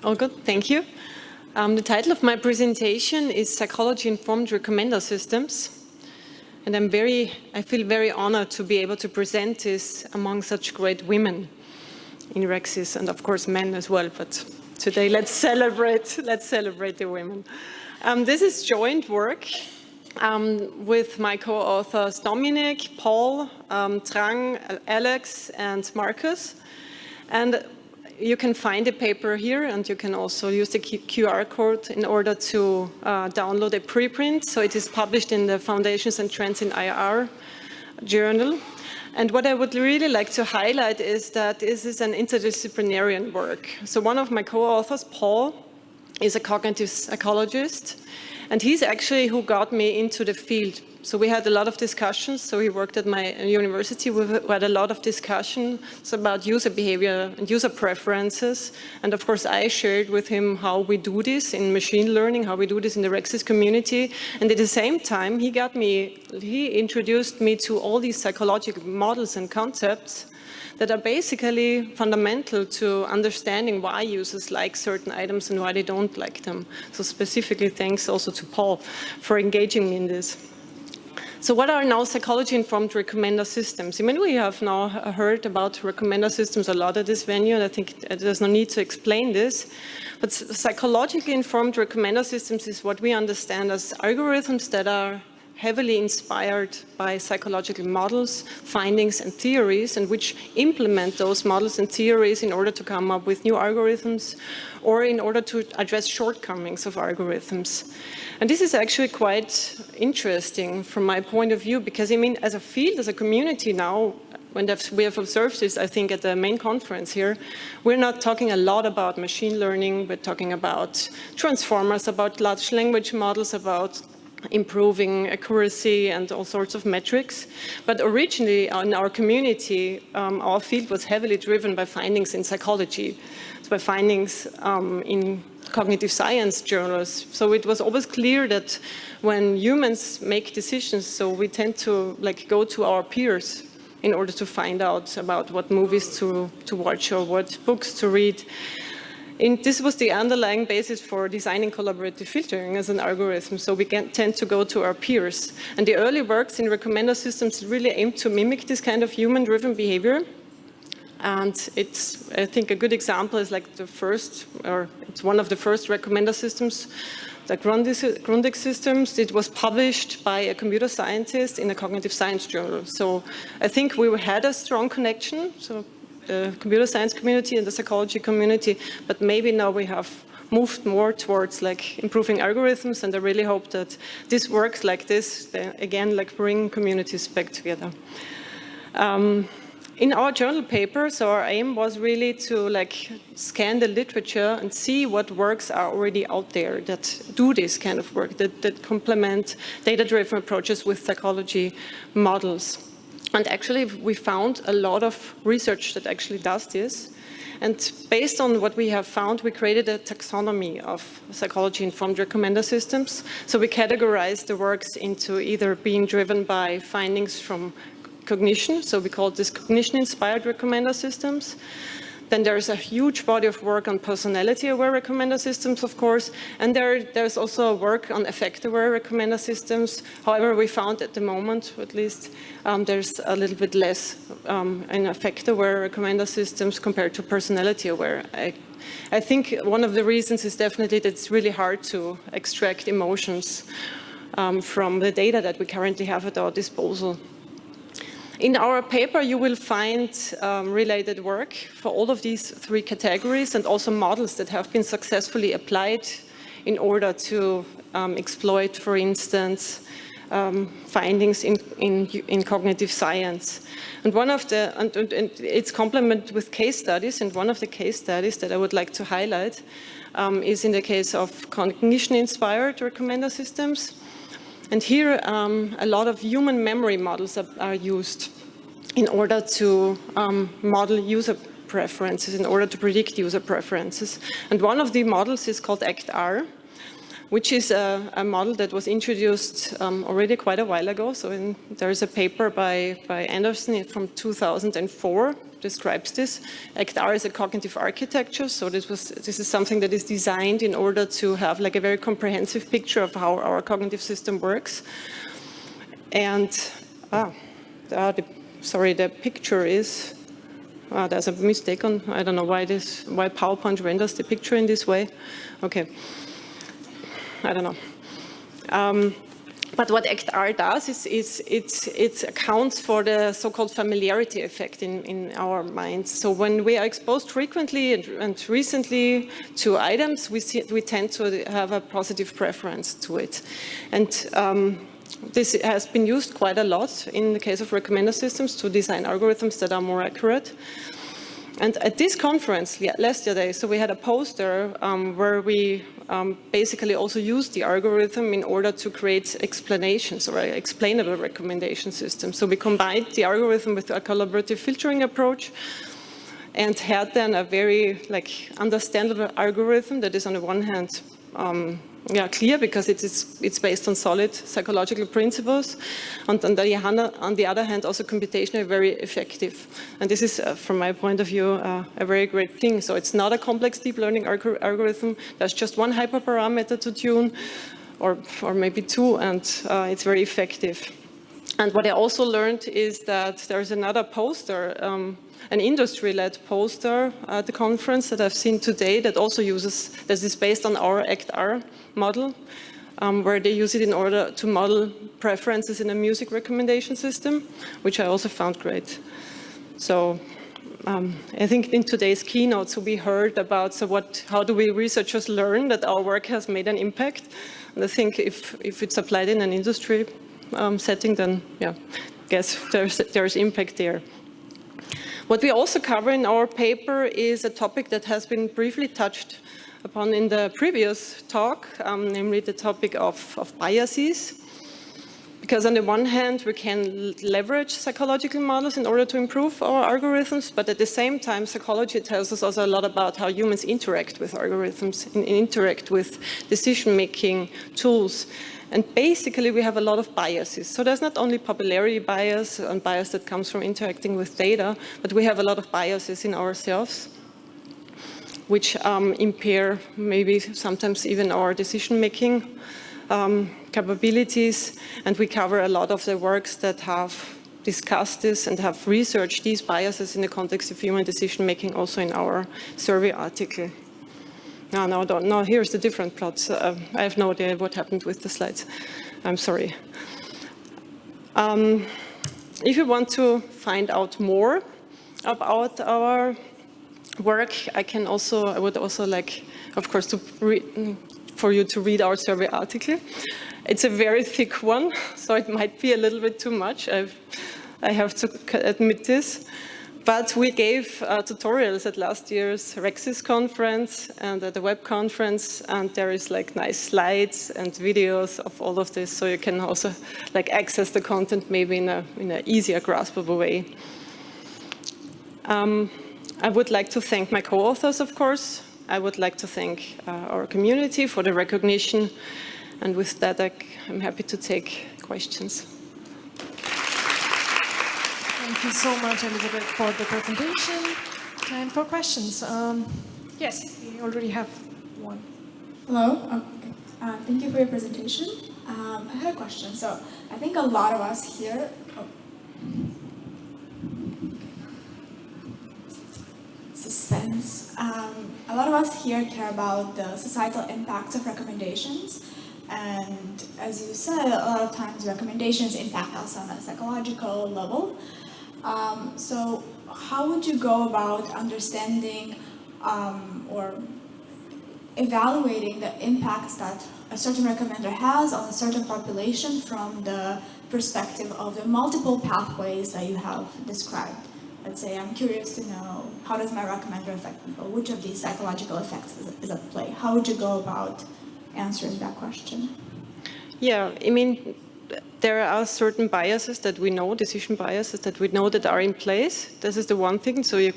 All good, thank you. The title of my presentation is Psychology-Informed Recommender Systems. And I feel very honored to be able to present this among such great women in RecSys, and of course men as well, but today let's celebrate the women. This is joint work with my co-authors Dominic, Paul, Trang, Alex, and Marcus. And you can find the paper here, and you can also use the QR code in order to download a preprint. So it is published in the Foundations and Trends in IR journal. And what I would really like to highlight is that this is an interdisciplinary work. So one of my co-authors, Paul, is a cognitive psychologist, and he's actually who got me into the field. So we had a lot of discussions. So he worked at my university. We had a lot of discussions about user behavior and user preferences. And of course, I shared with him how we do this in machine learning, how we do this in the RecSys community. And at the same time, he introduced me to all these psychological models and concepts that are basically fundamental to understanding why users like certain items and why they don't like them. So specifically, thanks also to Paul for engaging me in this. So what are now psychology-informed recommender systems? I mean, we have now heard about recommender systems a lot at this venue, and I think there's no need to explain this. But psychologically informed recommender systems is what we understand as algorithms that are heavily inspired by psychological models, findings, and theories, and which implement those models and theories in order to come up with new algorithms or in order to address shortcomings of algorithms. And this is actually quite interesting from my point of view, because I mean, as a field, as a community now, when we have observed this, I think, at the main conference here, we're not talking a lot about machine learning, we're talking about transformers, about large language models, about improving accuracy and all sorts of metrics. But originally in our community, our field was heavily driven by findings in psychology, by findings in cognitive science journals. So it was always clear that when humans make decisions, so we tend to go to our peers in order to find out about what movies to watch or what books to read. And this was the underlying basis for designing collaborative filtering as an algorithm. So we tend to go to our peers. And the early works in recommender systems really aimed to mimic this kind of human-driven behavior. And it's, I think, a good example is like it's one of the first recommender systems, the Grundig systems. It was published by a computer scientist in a cognitive science journal. So I think we had a strong connection. So the computer science community and the psychology community, but maybe now we have moved more towards improving algorithms, and I really hope that this works like this, again, bring communities back together. In our journal paper, so our aim was really to scan the literature and see what works are already out there that do this kind of work, that complement data-driven approaches with psychology models. And actually, we found a lot of research that actually does this. And based on what we have found, we created a taxonomy of psychology-informed recommender systems. So we categorized the works into either being driven by findings from cognition, so we call this cognition-inspired recommender systems. Then there's a huge body of work on personality-aware recommender systems, of course, and there's also work on affect-aware recommender systems. However, we found at the moment, at least, there's a little bit less in affect-aware recommender systems compared to personality-aware. I think one of the reasons is definitely that it's really hard to extract emotions from the data that we currently have at our disposal. In our paper, you will find related work for all of these three categories, and also models that have been successfully applied in order to exploit, for instance, findings in cognitive science. And it's complemented with case studies, and one of the case studies that I would like to highlight is in the case of cognition-inspired recommender systems. And here, a lot of human memory models are used in order to model user preferences, in order to predict user preferences. And one of the models is called ACT-R, which is a model that was introduced already quite a while ago. So there is a paper by Anderson from 2004 describes this. ACT-R is a cognitive architecture, so this is something that is designed in order to have like a very comprehensive picture of how our cognitive system works. And the picture is. There's a mistake on. I don't know why PowerPoint renders the picture in this way. Okay. I don't know. But what ACT-R does is it accounts for the so-called familiarity effect in our minds. So when we are exposed frequently and recently to items, we tend to have a positive preference to it. And this has been used quite a lot in the case of recommender systems to design algorithms that are more accurate. And at this conference yesterday, so we had a poster where we basically also used the algorithm in order to create explanations or explainable recommendation systems. So we combined the algorithm with a collaborative filtering approach and had then a very understandable algorithm that is on the one hand clear because it's based on solid psychological principles, and on the other hand also computationally very effective. And this is, from my point of view, a very great thing. So it's not a complex deep learning algorithm. There's just one hyperparameter to tune, or maybe two, and it's very effective. And what I also learned is that there's another poster, an industry-led poster at the conference that I've seen today that also that is based on our ACT-R model, where they use it in order to model preferences in a music recommendation system, which I also found great. So I think in today's keynote, we heard about how do we researchers learn that our work has made an impact. And I think if it's applied in an industry setting, then I guess there's impact there. What we also cover in our paper is a topic that has been briefly touched upon in the previous talk, namely the topic of biases. Because on the one hand, we can leverage psychological models in order to improve our algorithms, but at the same time, psychology tells us also a lot about how humans interact with algorithms, and interact with decision-making tools. And basically, we have a lot of biases. So there's not only popularity bias and bias that comes from interacting with data, but we have a lot of biases in ourselves, which impair maybe sometimes even our decision-making capabilities. And we cover a lot of the works that have discussed this and have researched these biases in the context of human decision-making also in our survey article. No, here's the different plots. I have no idea what happened with the slides. I'm sorry. If you want to find out more about our work, I would also like, of course, for you to read our survey article. It's a very thick one, so it might be a little bit too much. I have to admit this. But we gave tutorials at last year's RecSys conference and at the web conference, and there is nice slides and videos of all of this, so you can also access the content maybe in a easier, graspable way. I would like to thank my co-authors, of course. I would like to thank our community for the recognition, and with that, I'm happy to take questions. Thank you so much, Elizabeth, for the presentation. Time for questions. Yes, we already have one. Hello. Thank you for your presentation. I had a question. So I think a lot of us here... Suspense. A lot of us here care about the societal impacts of recommendations. And as you said, a lot of times recommendations impact us on a psychological level. So how would you go about understanding or evaluating the impacts that a certain recommender has on a certain population from the perspective of the multiple pathways that you have described? Let's say I'm curious to know, how does my recommender affect people? Which of these psychological effects is at play? How would you go about answering that question? Yeah, I mean, there are certain biases that we know, decision biases that we know that are in place. This is the one thing, so we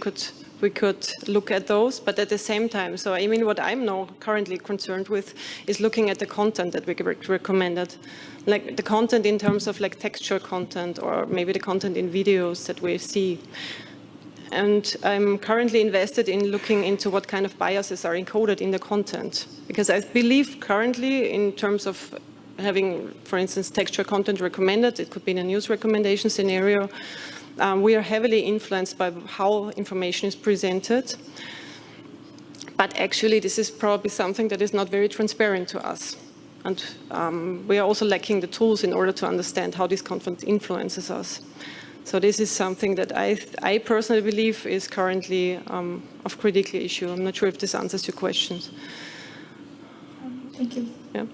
could look at those, but at the same time, so I mean, what I'm now currently concerned with is looking at the content that we recommended, like the content in terms of textual content, or maybe the content in videos that we see. And I'm currently invested in looking into what kind of biases are encoded in the content. Because I believe currently, in terms of having, for instance, textual content recommended, it could be in a news recommendation scenario, we are heavily influenced by how information is presented. But actually, this is probably something that is not very transparent to us. And we are also lacking the tools in order to understand how this content influences us. So this is something that I personally believe is currently of critical issue. I'm not sure if this answers your questions. Thank you. Yeah.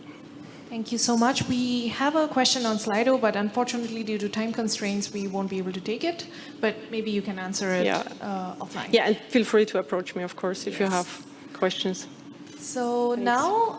Thank you so much. We have a question on Slido, but unfortunately, due to time constraints, we won't be able to take it. But maybe you can answer it offline. Yeah, and feel free to approach me, of course, if you have questions. So Thanks. now